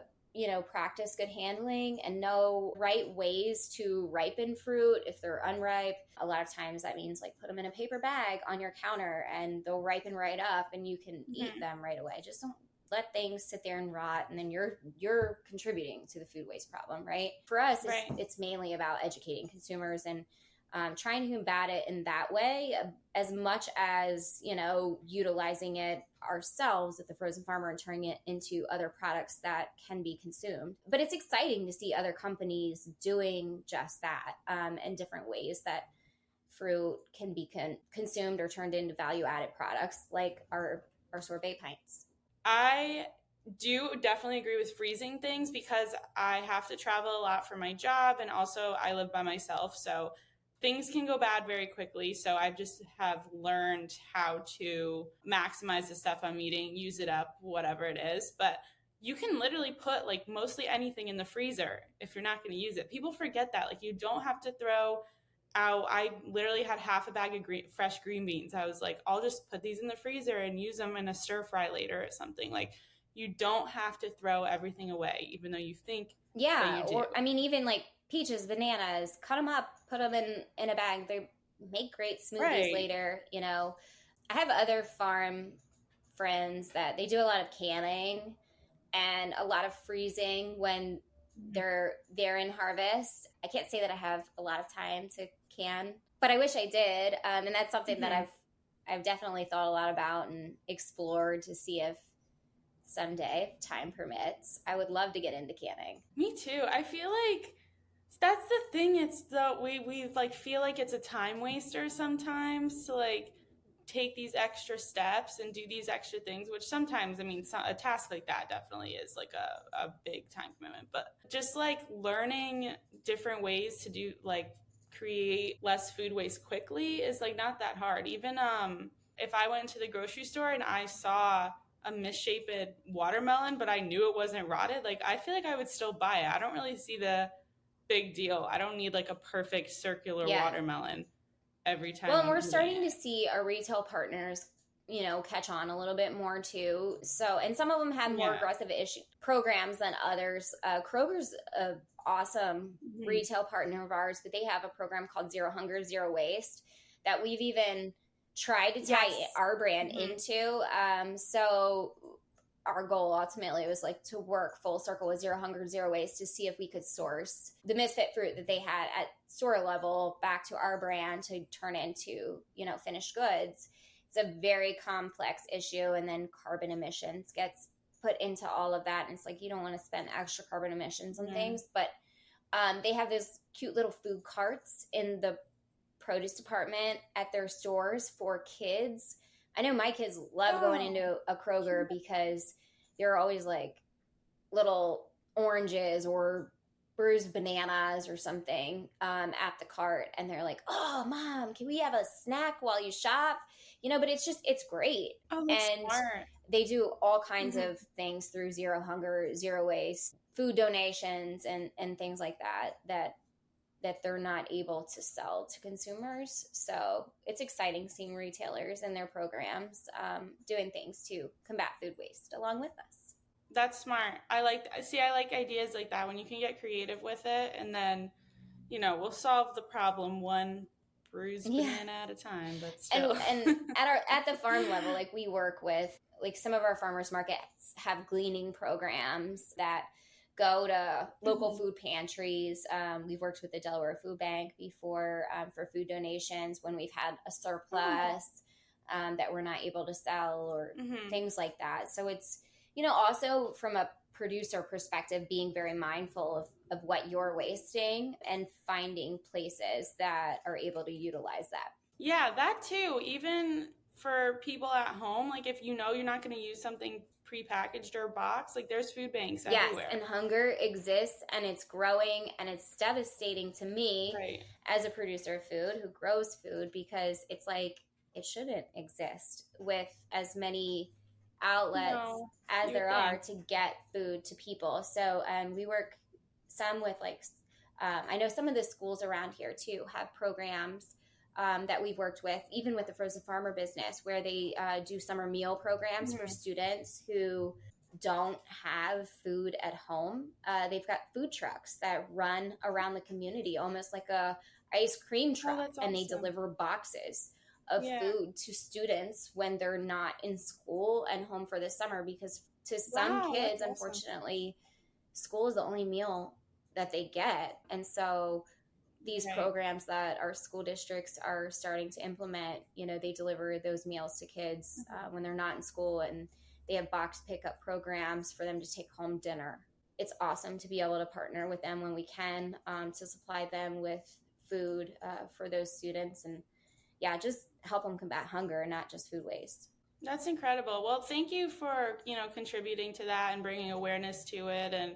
practice good handling and know right ways to ripen fruit if they're unripe. A lot of times that means put them in a paper bag on your counter and they'll ripen right up and you can eat them right away. Just don't let things sit there and rot, and then you're contributing to the food waste problem, right? For us, it's mainly about educating consumers and trying to combat it in that way, as much as, utilizing it ourselves at the Frozen Farmer and turning it into other products that can be consumed. But it's exciting to see other companies doing just that, in different ways that fruit can be consumed or turned into value-added products, like our sorbet pints. I do definitely agree with freezing things, because I have to travel a lot for my job, and also I live by myself, so things can go bad very quickly. So I just have learned how to maximize the stuff I'm eating, use it up, whatever it is. But you can literally put mostly anything in the freezer if you're not going to use it. People forget that. You don't have to throw out. I literally had half a bag of fresh green beans. I was like, I'll just put these in the freezer and use them in a stir fry later or something. You don't have to throw everything away, even though you think that you do. Or even peaches, bananas, cut them up, put them in a bag. They make great smoothies later. I have other farm friends that they do a lot of canning and a lot of freezing when they're in harvest. I can't say that I have a lot of time to can, but I wish I did. And that's something that I've definitely thought a lot about and explored to see if someday, if time permits, I would love to get into canning. Me too. I feel that's the thing. It's we feel like it's a time waster sometimes to take these extra steps and do these extra things, which sometimes, a task like that definitely is a big time commitment, but just learning different ways to do create less food waste quickly is not that hard. Even if I went into the grocery store and I saw a misshapen watermelon, but I knew it wasn't rotted, I feel I would still buy it. I don't really see the big deal. I don't need a perfect circular watermelon every time. Well, and we're starting to see our retail partners, catch on a little bit more too. So, and some of them have more aggressive programs than others. Kroger's an awesome retail partner of ours, but they have a program called Zero Hunger, Zero Waste that we've even tried to tie our brand into. So our goal ultimately was like to work full circle with Zero Hunger, Zero Waste to see if we could source the misfit fruit that they had at store level back to our brand to turn into, finished goods. It's a very complex issue. And then carbon emissions gets put into all of that. And it's like, you don't want to spend extra carbon emissions on things, but they have those cute little food carts in the produce department at their stores for kids. I know my kids love going into a Kroger because there are always like little oranges or bruised bananas or something at the cart. And they're like, oh, Mom, can we have a snack while you shop? But it's great. Oh, that's smart. They do all kinds of things through Zero Hunger, Zero Waste, food donations and things like that they're not able to sell to consumers. So it's exciting seeing retailers and their programs doing things to combat food waste along with us. That's smart. I like ideas like that when you can get creative with it, and then, we'll solve the problem one bruised banana at a time. But still. And at the farm level, like we work with, like some of our farmers markets have gleaning programs that go to local food pantries. We've worked with the Delaware Food Bank before for food donations when we've had a surplus that we're not able to sell or things like that. So it's, also from a producer perspective, being very mindful of what you're wasting and finding places that are able to utilize that. Yeah, that too. Even for people at home, like if you're not going to use something prepackaged or boxed, like there's food banks everywhere. Yes, and hunger exists and it's growing, and it's devastating to me as a producer of food who grows food, because it's like it shouldn't exist with as many outlets as there are to get food to people. So we work some with I know some of the schools around here too have programs that we've worked with, even with the Frozen Farmer business, where they do summer meal programs for students who don't have food at home. They've got food trucks that run around the community, almost like a ice cream truck, that's awesome. And they deliver boxes of food to students when they're not in school and home for the summer, because to some kids, unfortunately, school is the only meal that they get. And so these programs that our school districts are starting to implement, they deliver those meals to kids when they're not in school, and they have box pickup programs for them to take home dinner. It's awesome to be able to partner with them when we can to supply them with food for those students, and just help them combat hunger and not just food waste. That's incredible. Well, thank you for, contributing to that and bringing awareness to it. And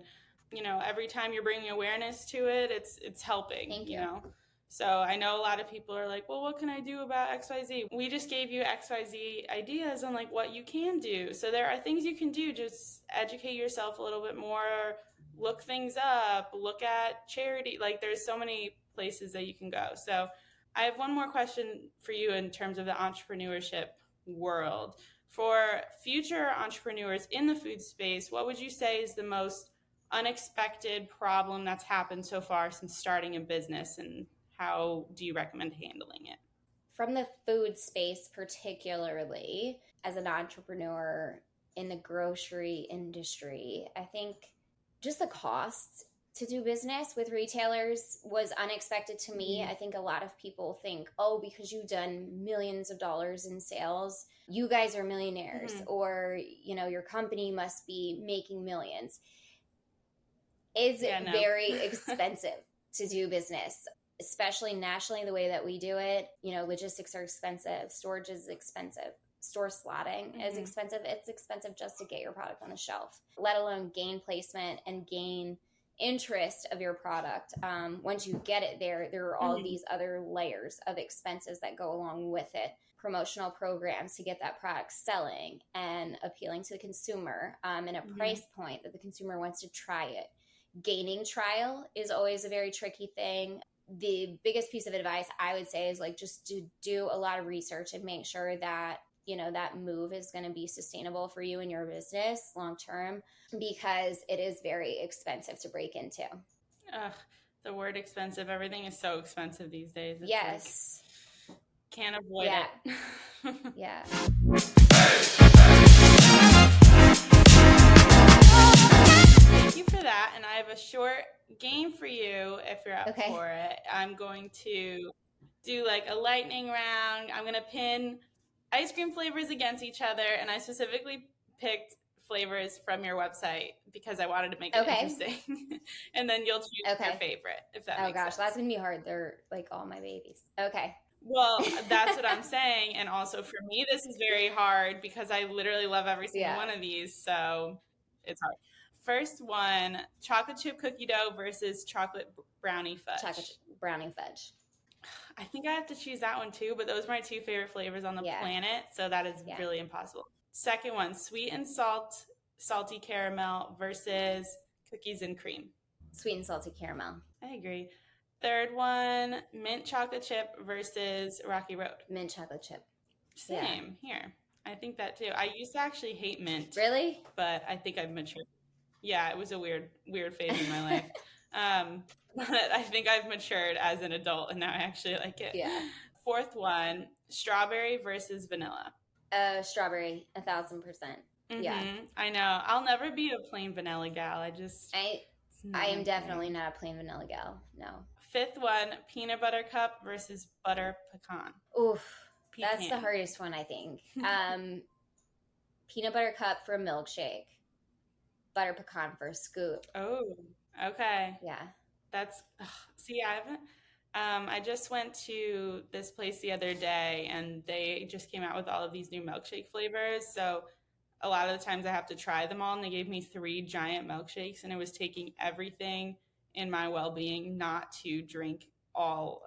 every time you're bringing awareness to it, it's helping. Thank you. So I know a lot of people are like, well, what can I do about XYZ? We just gave you XYZ ideas on like what you can do. So there are things you can do. Just educate yourself a little bit more, look things up, look at charity. Like there's so many places that you can go. So I have one more question for you in terms of the entrepreneurship world. For future entrepreneurs in the food space, what would you say is the most unexpected problem that's happened so far since starting a business, and how do you recommend handling it? From the food space, particularly as an entrepreneur in the grocery industry, I think just the costs to do business with retailers was unexpected to me. I think a lot of people think, because you've done millions of dollars in sales, you guys are millionaires, or, your company must be making millions. It's very expensive to do business, especially nationally, the way that we do it. Logistics are expensive. Storage is expensive. Store slotting is expensive. It's expensive just to get your product on the shelf, let alone gain placement and gain interest of your product. Once you get it there are all of these other layers of expenses that go along with it. Promotional programs to get that product selling and appealing to the consumer, and a price point that the consumer wants to try it. Gaining trial is always a very tricky thing. The biggest piece of advice I would say is just to do a lot of research and make sure that that move is going to be sustainable for you and your business long term, because it is very expensive to break into. The word expensive. Everything is so expensive these days. It's yes. Can't avoid it. Yeah. have a short game for you if you're up for it. I'm going to do like a lightning round. I'm going to pin ice cream flavors against each other, and I specifically picked flavors from your website because I wanted to make it interesting. And then you'll choose your favorite, if that makes sense. That's going to be hard. They're like all my babies. Okay. Well, that's what I'm saying. And also for me, this is very hard because I literally love every single one of these. So it's hard. First one, chocolate chip cookie dough versus chocolate brownie fudge. Chocolate brownie fudge. I think I have to choose that one too, but those are my two favorite flavors on the planet. So that is really impossible. Second one, sweet and salty caramel versus cookies and cream. Sweet and salty caramel. I agree. Third one, mint chocolate chip versus Rocky Road. Mint chocolate chip. Same here. I think that too. I used to actually hate mint. Really? But I think I've matured. Yeah, it was a weird phase in my life. But I think I've matured as an adult and now I actually like it. Yeah. Fourth one, strawberry versus vanilla. Strawberry, 1,000%. Yeah. I know. I'll never be a plain vanilla gal. I am definitely not a plain vanilla gal. No. Fifth one, peanut butter cup versus butter pecan. Oof. That's the hardest one, I think. Peanut butter cup for a milkshake. Butter pecan for a scoop. Oh, okay. Yeah. That's, see, I haven't, I just went to this place the other day and they just came out with all of these new milkshake flavors. So a lot of the times I have to try them all, and they gave me 3 giant milkshakes, and it was taking everything in my well-being not to drink all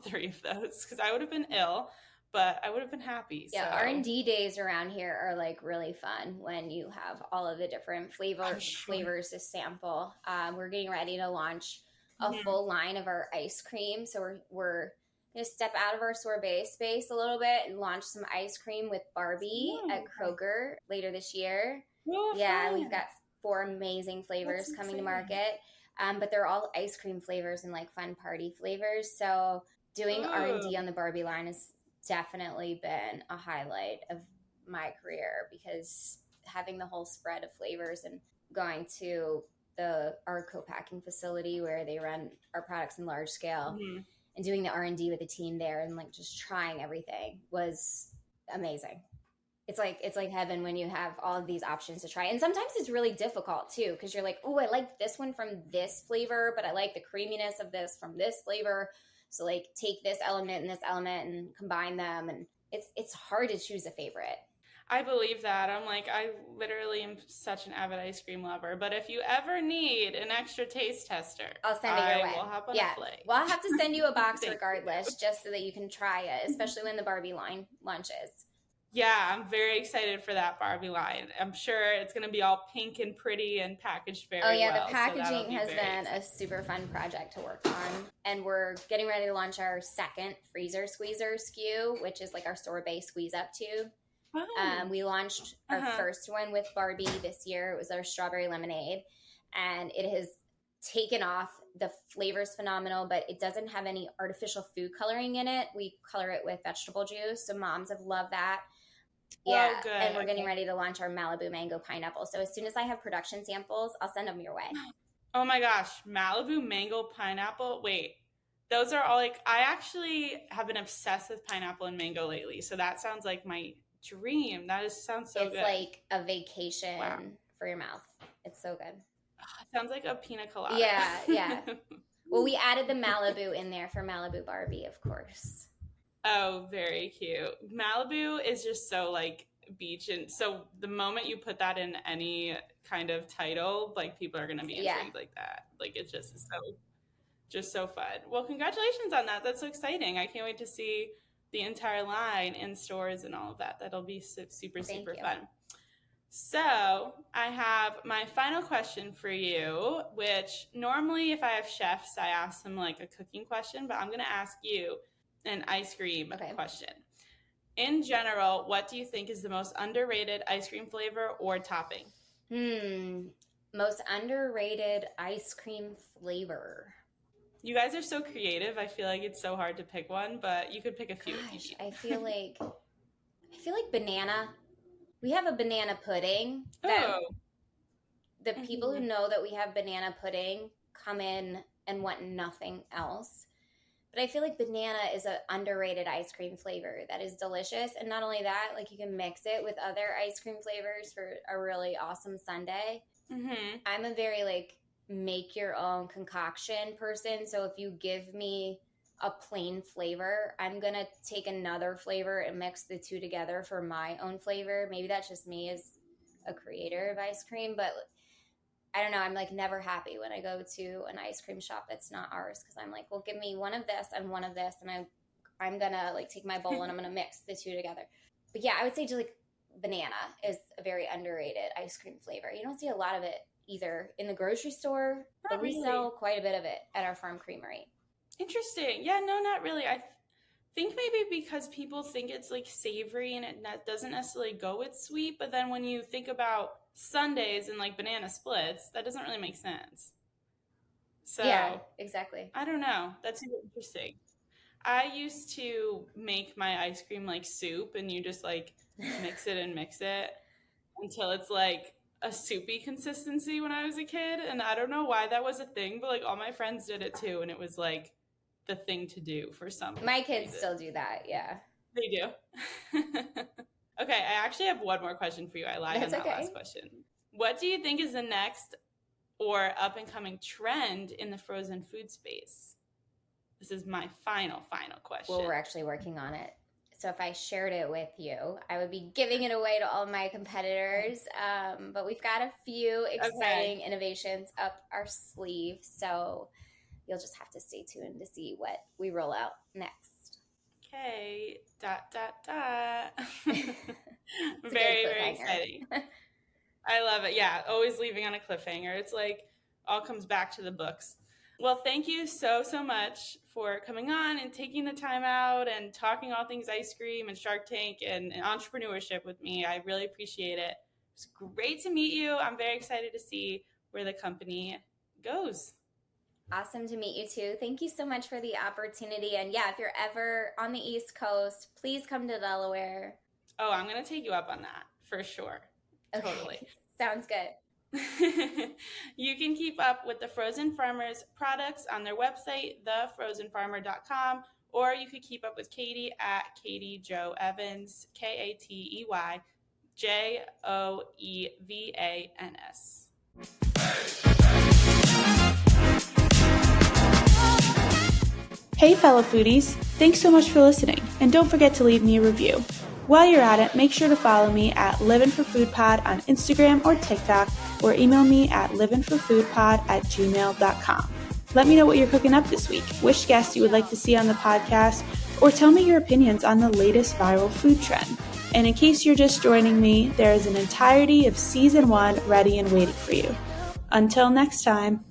3 of those because I would have been ill, but I would have been happy. Yeah, so. R&D days around here are like really fun when you have all of the different flavors to sample. We're getting ready to launch a full line of our ice cream, so we're going to step out of our sorbet space a little bit and launch some ice cream with Barbie at Kroger later this year. Yeah, we've got 4 amazing flavors coming to market, but they're all ice cream flavors and like fun party flavors. So doing R&D on the Barbie line has definitely been a highlight of my career because having the whole spread of flavors and going to our co-packing facility where they run our products in large scale and doing the R&D with the team there and like just trying everything was amazing. It's like heaven when you have all of these options to try. And sometimes it's really difficult too because you're like, oh, I like this one from this flavor, but I like the creaminess of this from this flavor. So like take this element and this element and combine them. And it's hard to choose a favorite. I believe that. I'm like, I literally am such an avid ice cream lover. But if you ever need an extra taste tester, I'll send it your way. Will hop on a flight. Well, I'll have to send you a box regardless, just so that you can try it, especially when the Barbie line launches. Yeah, I'm very excited for that Barbie line. I'm sure it's going to be all pink and pretty and packaged very well. Oh, yeah, the packaging has been a super fun project to work on. And we're getting ready to launch our second freezer squeezer SKU, which is like our sorbet squeeze-up tube. We launched our first one with Barbie this year. It was our strawberry lemonade, and it has taken off. The flavor's phenomenal, but it doesn't have any artificial food coloring in it. We color it with vegetable juice, so moms have loved that. Yeah, good. And we're getting ready to launch our Malibu mango pineapple. So as soon as I have production samples, I'll send them your way. Oh my gosh, Malibu mango pineapple. Wait, those are all like, I actually have been obsessed with pineapple and mango lately. So that sounds like my dream. Sounds so good. It's like a vacation for your mouth. It's so good. It sounds like a pina colada. Yeah. Well, we added the Malibu in there for Malibu Barbie, of course. Oh, very cute. Malibu is just so like beach, and so the moment you put that in any kind of title, like people are going to be intrigued like that. Like it's just so fun. Well, congratulations on that. That's so exciting. I can't wait to see the entire line in stores and all of that. That'll be super fun. So I have my final question for you, which normally if I have chefs, I ask them like a cooking question, but I'm going to ask you an ice cream question. In general, what do you think is the most underrated ice cream flavor or topping? Most underrated ice cream flavor. You guys are so creative. I feel like it's so hard to pick one, but you could pick a few. Gosh, I feel like banana. We have a banana pudding. The people who know that we have banana pudding come in and want nothing else. But I feel like banana is an underrated ice cream flavor that is delicious. And not only that, like, you can mix it with other ice cream flavors for a really awesome sundae. I'm a very, like, make your own concoction person. So if you give me a plain flavor, I'm going to take another flavor and mix the two together for my own flavor. Maybe that's just me as a creator of ice cream, but I don't know. I'm like never happy when I go to an ice cream shop that's not ours, because I'm like, well, give me one of this and one of this, and I'm gonna like take my bowl and I'm gonna mix the two together. But yeah, I would say just like banana is a very underrated ice cream flavor. You don't see a lot of it either in the grocery store, but we sell quite a bit of it at our farm creamery. Interesting. Yeah, no, not really. I think maybe because people think it's like savory and it doesn't necessarily go with sweet, but then when you think about sundaes and like banana splits, that doesn't really make sense. So yeah, exactly. I don't know. That's interesting. I used to make my ice cream like soup, and you just like mix it until it's like a soupy consistency when I was a kid. And I don't know why that was a thing, but like all my friends did it too, and it was like the thing to do for some reason. My kids still do that, yeah. They do. Okay, I actually have one more question for you. I lied on that last question. What do you think is the next or up-and-coming trend in the frozen food space? This is my final question. Well, we're actually working on it. So if I shared it with you, I would be giving it away to all my competitors. But we've got a few exciting innovations up our sleeve. So you'll just have to stay tuned to see what we roll out next. Okay, ... Very, very exciting. I love it. Yeah, always leaving on a cliffhanger. It's like all comes back to the books. Well, thank you so much for coming on and taking the time out and talking all things ice cream and Shark Tank and entrepreneurship with me. I really appreciate it. It's great to meet you. I'm very excited to see where the company goes. Awesome to meet you too. Thank you so much for the opportunity. And yeah, if you're ever on the East Coast, please come to Delaware. Oh, I'm going to take you up on that for sure. Okay. Totally. Sounds good. You can keep up with the Frozen Farmers products on their website, thefrozenfarmer.com, or you could keep up with Katey at Katey Jo Evans, KateyJoevans. Hey fellow foodies, thanks so much for listening, and don't forget to leave me a review. While you're at it, make sure to follow me at livvinforfoodpod on Instagram or TikTok, or email me at livvinforfoodpod@gmail.com. Let me know what you're cooking up this week, which guests you would like to see on the podcast, or tell me your opinions on the latest viral food trend. And in case you're just joining me, there is an entirety of Season 1 ready and waiting for you. Until next time.